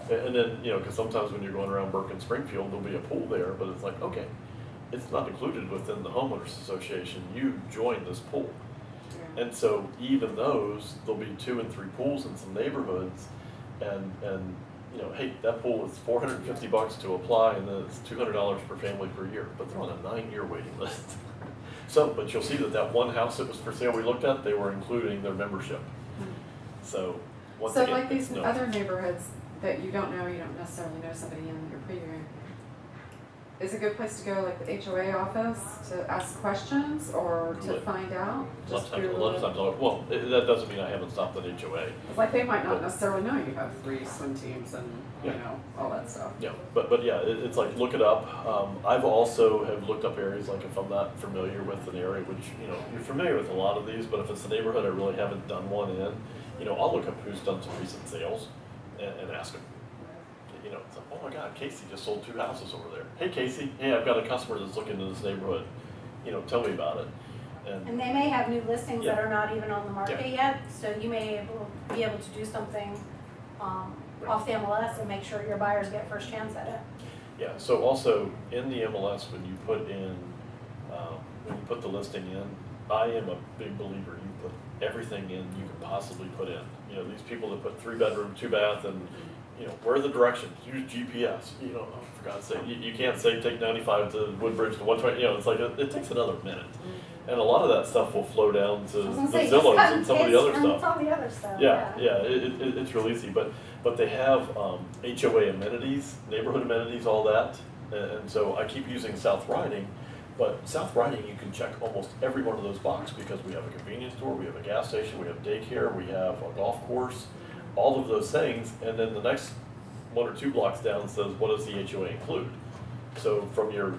And then, because sometimes when you're going around Burke and Springfield, there'll be a pool there, but it's like, okay, it's not included within the homeowners association, you joined this pool. Yeah. And so even those, there'll be 2 and 3 pools in some neighborhoods, and hey, that pool is $450 to apply, and then it's $200 per family per year, but they're on a 9-year waiting list. So, but you'll see that one house that was for sale we looked at, they were including their membership. So, once So again, like these it's no. other neighborhoods that you don't know, you don't necessarily know somebody in your previewing, is a good place to go, like the HOA office, to ask questions or to Good. find out? A lot of times, well, that doesn't mean I haven't stopped at HOA. It's like they might not necessarily know you have 3 swim teams and, you know, all that stuff. Yeah, but yeah, it's like, look it up. I've also have looked up areas, like if I'm not familiar with an area, which, you're familiar with a lot of these, but if it's a neighborhood I really haven't done one in, I'll look up who's done some recent sales and ask them. It's like, oh my God, Casey just sold 2 houses over there. Hey Casey, hey, I've got a customer that's looking in this neighborhood. Tell me about it. And they may have new listings that are not even on the market Yeah. yet, so you may be able to do something off the MLS and make sure your buyers get first chance at it. Yeah, so also in the MLS, when you put the listing in, I am a big believer, you put everything in you can possibly put in. These people that put 3-bedroom, 2-bath, and where are the directions? Use GPS. For God's sake, you can't say take 95 to Woodbridge to 120. It's like it takes another minute, and a lot of that stuff will flow down to the Zillows and some of the other stuff. Some of the other stuff. Yeah, it's real easy, but they have HOA amenities, neighborhood amenities, all that, and so I keep using South Riding. But South Riding, you can check almost every one of those boxes because we have a convenience store, we have a gas station, we have daycare, we have a golf course, all of those things. And then the next 1 or 2 blocks down says, what does the HOA include? So from your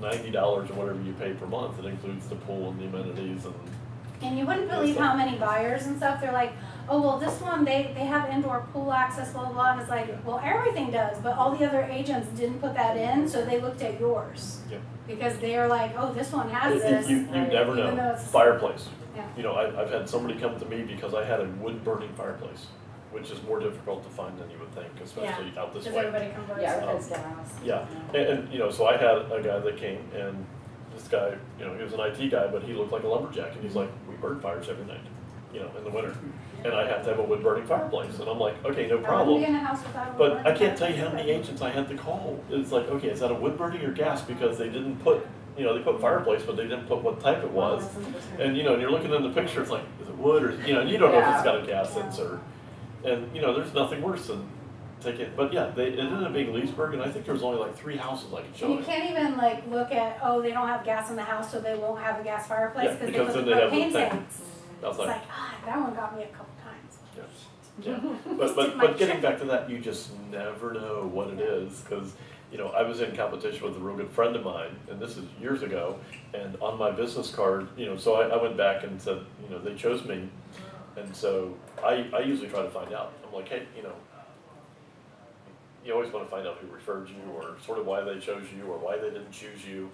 $90 or whatever you pay per month, it includes the pool and the amenities And you wouldn't believe how many buyers and stuff, they're like, oh, well, this one, they have indoor pool access, blah, blah, blah. And it's like, well, everything does, but all the other agents didn't put that in, so they looked at yours. Yep. Because they're like, oh, this one has this. You never even though know. it's- Fireplace. Yeah. I've had somebody come to me because I had a wood-burning fireplace, which is more difficult to find than you would think, especially out this Because way. everybody converts Yeah, it. it's gas. Yeah, and so I had a guy that came, and this guy, he was an IT guy, but he looked like a lumberjack, and he's like, we burn fires every night, in the winter, and I have to have a wood-burning fireplace, and I'm like, okay, no I wouldn't problem. be in a house without a But wood I can't burner. tell you how many agents I had to call. It's like, okay, is that a wood burning or gas? Because they didn't put, they put fireplace, but they didn't put what type it was. And, and you're looking in the picture, it's like, is it wood or, and you don't know if it's got a gas sensor. And, there's nothing worse than taking, but yeah, it ended up being Leesburg, and I think there was only like 3 houses I could show And you you. can't even look at, oh, they don't have gas in the house, so they won't have a gas fireplace Yeah, because because they then put the they have the propane thing. tanks. I was It's like, like, that one got me a couple times. yeah. Just did my But getting check. back to that, you just never know what it is, because, I was in competition with a real good friend of mine, and this is years ago, and on my business card, so I went back and said, they chose me, and so I usually try to find out. I'm like, hey, you always want to find out who referred you, or sort of why they chose you, or why they didn't choose you,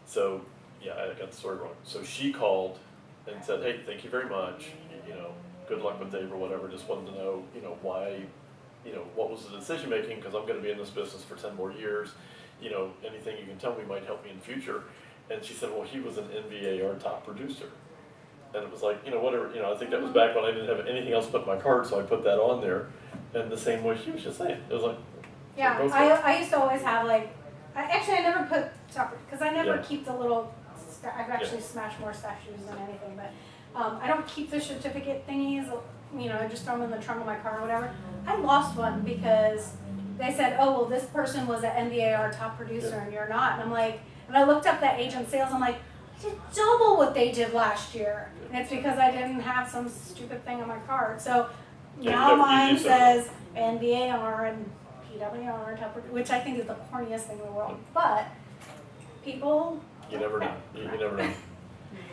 so, yeah, I got the story wrong. So she called and said, hey, thank you very much, good luck with Dave or whatever, just wanted to know, why, what was the decision making, because I'm going to be in this business for 10 more years, anything you can tell me might help me in the future. And she said, well, he was an NVAR top producer. And it was like, whatever, I think that was back when I didn't have anything else but my card, so I put that on there. And the same way she was just saying, it was like, Yeah, both I used to always have I never put top, because I never Yeah. keep the little, I've actually smashed more statues than anything, but I don't keep the certificate thingies, I just throw them in the trunk of my car or whatever. I lost one because they said, oh, well, this person was an NVAR top producer and you're not. And I'm like, and I looked up that agent sales, I'm like, I did double what they did last year. And it's because I didn't have some stupid thing on my card. So now mine says NVAR and PWR, top produ- which I think is the corniest thing in the world. But people, you never know, you never know.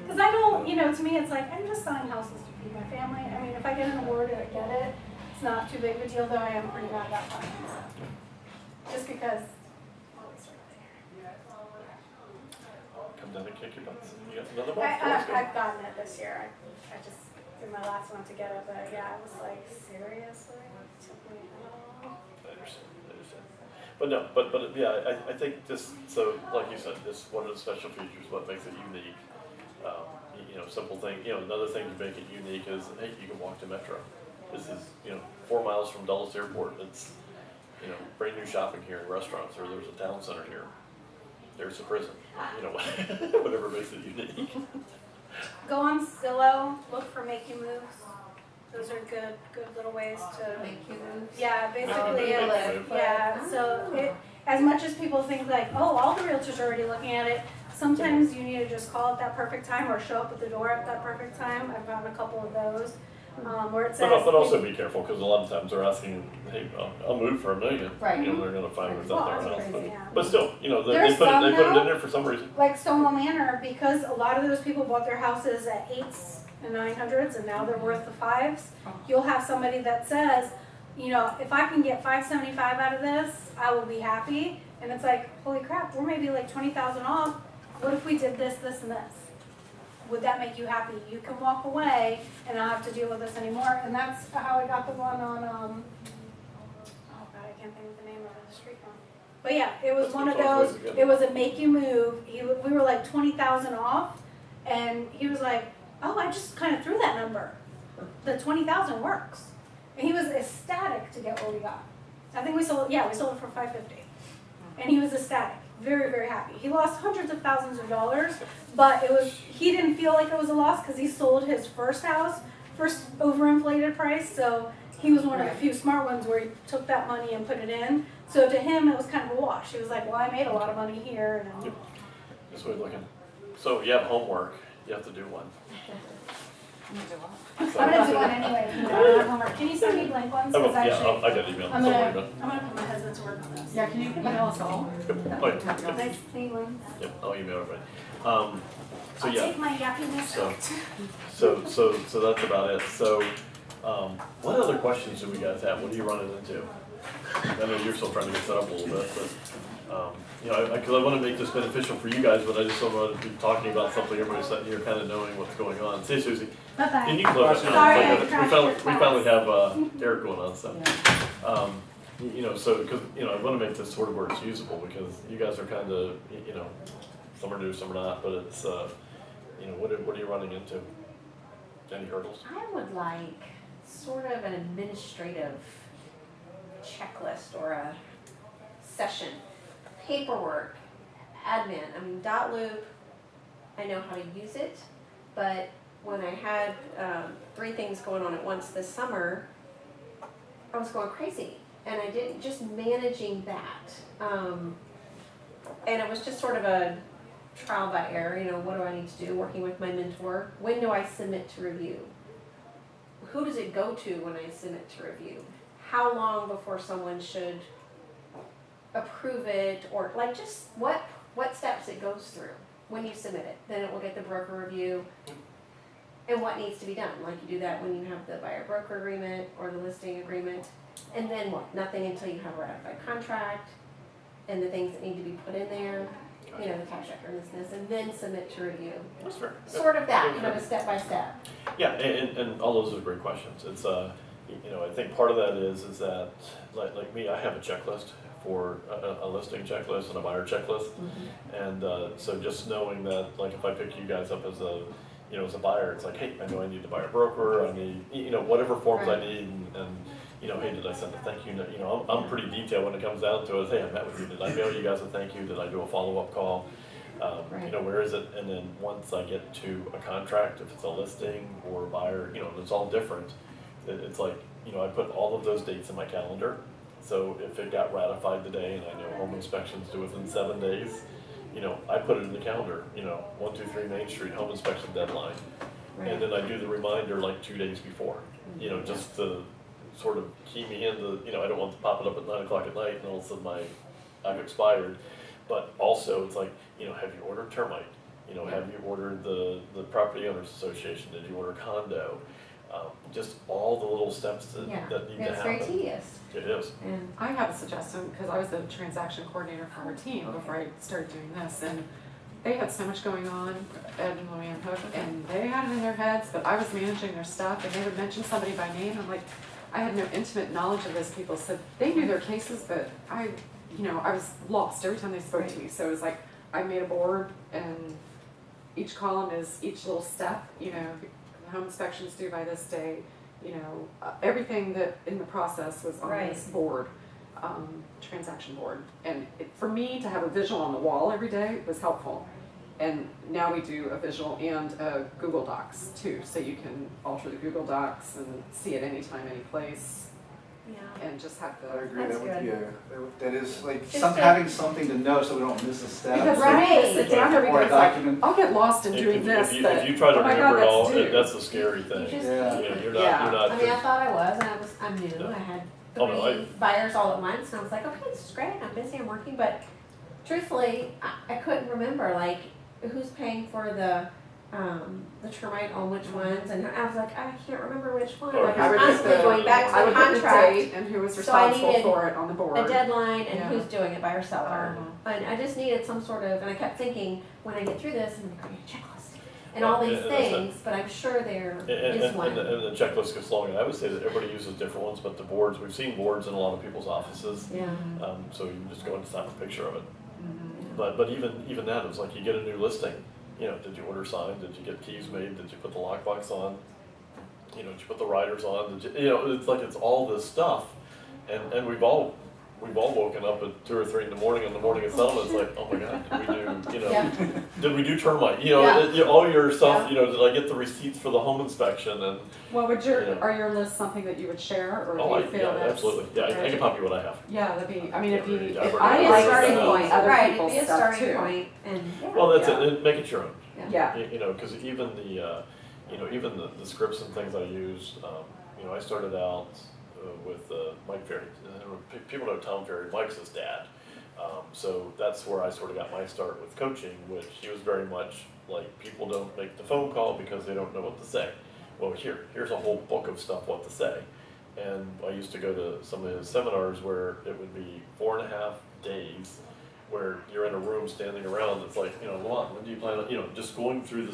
because I don't, to me it's like, I'm just selling houses to feed my family. I mean, if I get an award and I get it, it's not too big of a deal, though I am pretty mad about money. So. Just because, well, it's right there. Come down and kick your butts. You got another box? I've gotten it this year. I just did my last one to get it, but yeah, I was like, seriously? It took But no, but yeah, I think just, so like you said, this one of the special features, what makes it unique. Simple thing, another thing to make it unique is, hey, you can walk to Metro. This is, 4 miles from Dulles Airport. It's, brand new shopping here and restaurants, or there's a town center here. There's a prison, whatever makes it unique. Go on Zillow, look for Make You Moves. Those are good little ways to Make you move. Yeah, basically, Make it's, move. yeah, so it, as much as people think like, oh, all the realtors are already looking at it, sometimes you need to just call at that perfect time or show up at the door at that perfect time. I've found a couple of those, where it says. But also be careful, because a lot of times they're asking, hey, I'll move for $1 million. Right. They're gonna find what's out there Well, else. that's crazy, yeah. But still, they There's put some it in now- there for some reason. Like Stonewall Manor, because a lot of those people bought their houses at 8s and 900s and now they're worth the 5s. You'll have somebody that says, if I can get $575 out of this, I will be happy. And it's like, holy crap, we're maybe like 20,000 off. What if we did this, this, and this? Would that make you happy? You can walk away and not have to deal with this anymore. And that's how I got the one on, oh God, I can't think of the name of the street one. But yeah, it was That's one of good. Always those, a good it was a make you move. We were like 20,000 off. And he was like, oh, I just kind of threw that number. The 20,000 works. And he was ecstatic to get what we got. I think we sold it for $550. And he was ecstatic, very, very happy. He lost hundreds of thousands of dollars, but he didn't feel like it was a loss because he sold his first house for overinflated price. So he was one of the few smart ones where he took that money and put it in. So to him, it was kind of a wash. He was like, well, I made a lot of money here. And This way looking. So you have homework, you have to do one. I'm gonna do one anyway. I don't have homework. Can you send me blank ones? I will, 'Cause yeah, actually, I got email, I'm don't worry about it. gonna put my husband to work on this. Yeah, can you email us all? Yep. Oh, yeah. Nice feeling. Yep, I'll email everybody. So I'll yeah, take my yappiness So- out. so that's about it. So, what other questions do we guys have? What are you running into? I know you're still trying to get set up a little bit, but, because I want to make this beneficial for you guys, but I just don't want to be talking about something everybody's sitting here kind of knowing what's going on. Say, Susie, Bye-bye. and you can close it down. Sorry, I We crashed finally, your we finally class. have Eric going on, so. So, because, I want to make this sort of where it's usable, because you guys are kind of, some are new, some are not, but it's, what are you running into? Any hurdles? I would like sort of an administrative checklist or a session, paperwork, admin. I mean, dot loop, I know how to use it, but when I had 3 things going on at once this summer, I was going crazy. And I didn't, just managing that. And it was just sort of a trial by error, what do I need to do, working with my mentor. When do I submit to review? Who does it go to when I submit to review? How long before someone should approve it, or like just what steps it goes through when you submit it? Then it will get the broker review and what needs to be done. Like you do that when you have the buyer broker agreement or the listing agreement. And then what? Nothing until you have a ratified contract and the things that need to be put in there. The tax record and this, and then submit to review. That's fair. Sort of that, kind of a step by step. Yeah, and all those are great questions. It's, I think part of that is that, like me, I have a checklist for a listing checklist and a buyer checklist. And so just knowing that, like if I pick you guys up as a, as a buyer, it's like, hey, I know I need to buy a broker, I need, whatever forms I need, and hey, did I send a thank you note? I'm pretty detailed when it comes down to it. Hey, I met with you. Did I mail you guys a thank you? Did I do a follow-up call? Where is it? And then once I get to a contract, if it's a listing or a buyer, it's all different. It's like, I put all of those dates in my calendar. So if it got ratified today, and I know home inspections do within 7 days, I put it in the calendar, 123 Main Street, home inspection deadline. And then I do the reminder like 2 days before, just to sort of keep me in the, I don't want to pop it up at 9 o'clock at night and all of a sudden I've expired. But also it's like, have you ordered termite? Have you ordered the property owners association? Did you order condo? Just all the little steps that need to happen. It's very tedious. It is. And I have a suggestion, because I was the transaction coordinator for our team before I started doing this, and they had so much going on, Ed and Luann Hook, and they had it in their heads, but I was managing their stuff, and they would mention somebody by name. I'm like, I had no intimate knowledge of those people, so they knew their cases, but I you know, I was lost every time they spoke to Right. me. So it was like, I made a board and each column is each little step, you know, the home inspection's due by this day, you know, everything that in the process was on Right. this board, transaction board. And for me to have a visual on the wall every day was helpful. And now we do a visual and a Google Docs too, so you can alter the Google Docs and see it anytime, any place, Yeah. and just have I the. agree, That's that would, good. yeah, that is like, Just some, to- having something to know so we don't miss a step. Because Right. when you sit down every Or day, a it's like, document. I'll get lost in doing If this, you, but, if you try to oh my God, remember it all, that's due. that's the scary thing. You just, Yeah. You know, you're Yeah. not, I mean, I thought I was, and I'm new, No. I had Oh, no, three buyers all at once, and I was like, okay, this is great, I'm busy, I'm working, but truthfully, I couldn't remember, like, who's paying for the termite on which ones, and I was like, I can't remember which one, Or like, I I would was put constantly the- going back I to the would put the contract, date and who was So I responsible needed for it on the board. a deadline, and Yeah. who's doing it, buyer, seller. Uh-huh. And I just needed some sort of, and I kept thinking, when I get through this, I'm gonna create a checklist, and all these And that's it. things, but I'm sure there And, is and, one. and the checklist gets long, and I would say that everybody uses different ones, but the boards, we've seen boards in a lot of people's offices. Yeah. So you can just go and snap a picture of it. Mhm. But even that, it's like you get a new listing, you know, did you order signs, did you get keys made, did you put the lockbox on? You know, did you put the riders on, did you know, it's like, it's all this stuff. And we've all woken up at 2 or 3 in the morning on the morning of settlement, it's like, oh my God, did we do, you know, Yeah. did we do termite? You know, Yeah. all your stuff, Yeah. you know, did I get the receipts for the home inspection and, Well, would Yeah. are your lists something that you would share, or oh, do you feel yeah, that's? absolutely, yeah, I can copy what I have. Yeah, that'd be, I mean, if you, Yeah, if I've I already- Be a like starting seeing point, other right, it'd people's be a stuff starting too. point, and, yeah. Well, that's Yeah. it, make it your own. Yeah, You know, because even the, you know, even the scripts and things I use, you know, I started out with Mike Ferry. People know Tom Ferry, Mike's his dad. So that's where I sort of got my start with coaching, which he was very much like, people don't make the phone call because they don't know what to say. Well, here's a whole book of stuff what to say. And I used to go to some of his seminars where it would be 4.5 days where you're in a room standing around, it's like, you know, Lamont, when do you plan on, you know, just going through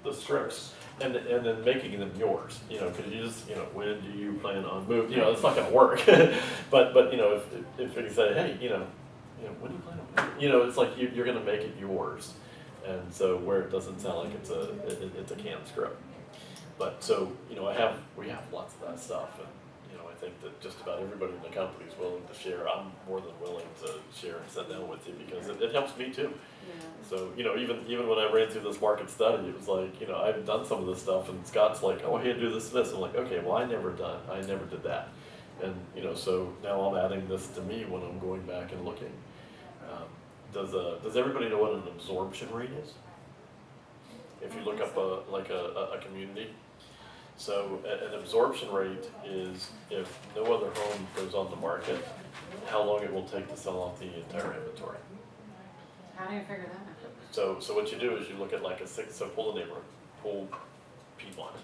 the scripts and then making them yours, you know, because you just, you know, when do you plan on moving, you know, it's not gonna work. But, you know, if you say, hey, you know, when do you plan on moving? You know, it's like you're gonna make it yours. And so where it doesn't sound like it's a canned script. But so, you know, we have lots of that stuff, and you know, I think that just about everybody in the company is willing to share. I'm more than willing to share and sit down with you because it helps me too. yeah. So, you know, even when I ran through this market study, it was like, you know, I've done some of this stuff, and Scott's like, oh, hey, do this. I'm like, okay, well, I never did that. And, you know, so now I'm adding this to me when I'm going back and looking. Does everybody know what an absorption rate is? If you look up a community. So an absorption rate is if no other home goes on the market, how long it will take to sell off the entire inventory. How do you figure that out? So what you do is you look at like so pull the neighborhood, pull Piedmont.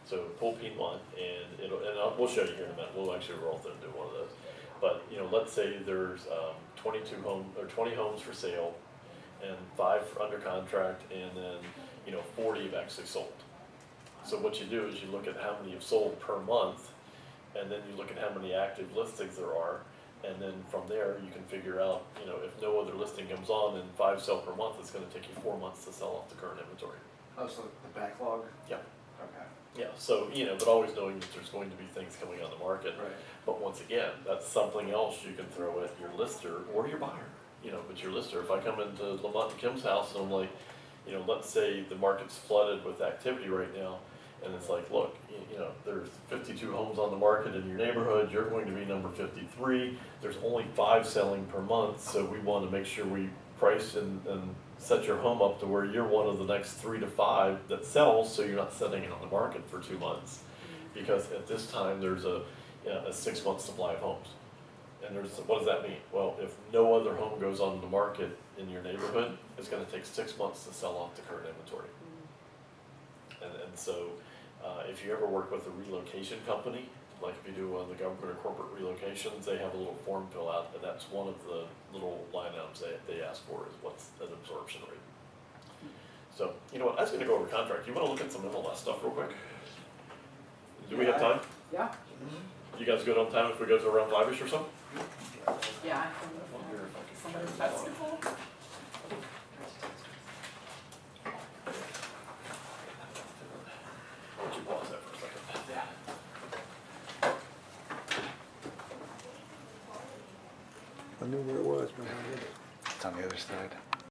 So pull Piedmont and we'll show you here in a minute, we'll actually roll through and do one of those. But, you know, let's say there's 20 homes for sale and 5 under contract, and then, you know, 40 have actually sold. So what you do is you look at how many have sold per month, and then you look at how many active listings there are, and then from there you can figure out, you know, if no other listing comes on and 5 sell per month, it's gonna take you 4 months to sell off the current inventory. Oh, so the backlog? Yeah. Okay. Yeah, so, you know, but always knowing that there's going to be things coming on the market. Right. But once again, that's something else you can throw at your lister or your buyer, you know, but your lister, if I come into Lamont and Kim's house and I'm like, you know, let's say the market's flooded with activity right now, and it's like, look, you know, there's 52 homes on the market in your neighborhood, you're going to be number 53, there's only 5 selling per month, so we want to make sure we price and set your home up to where you're one of the next 3 to 5 that sells, so you're not setting it on the market for 2 months. Because at this time, there's a 6-month supply of homes. And what does that mean? Well, if no other home goes on the market in your neighborhood, it's gonna take 6 months to sell off the current inventory. And so, if you ever work with a relocation company, like if you do one of the government or corporate relocations, they have a little form fill out, and that's one of the little line items they ask for is what's an absorption rate. So, you know what, I was gonna go over contract. You wanna look at some MLS stuff real quick? Do we have time? Yeah. You guys good on time if we go to around 5-ish or so? Yeah. Yeah, I can move Wonder on. if I can Somebody's turn that on. basketball. Would you pause that for a second? Yeah. I knew where it was, but I didn't. It's on the other side.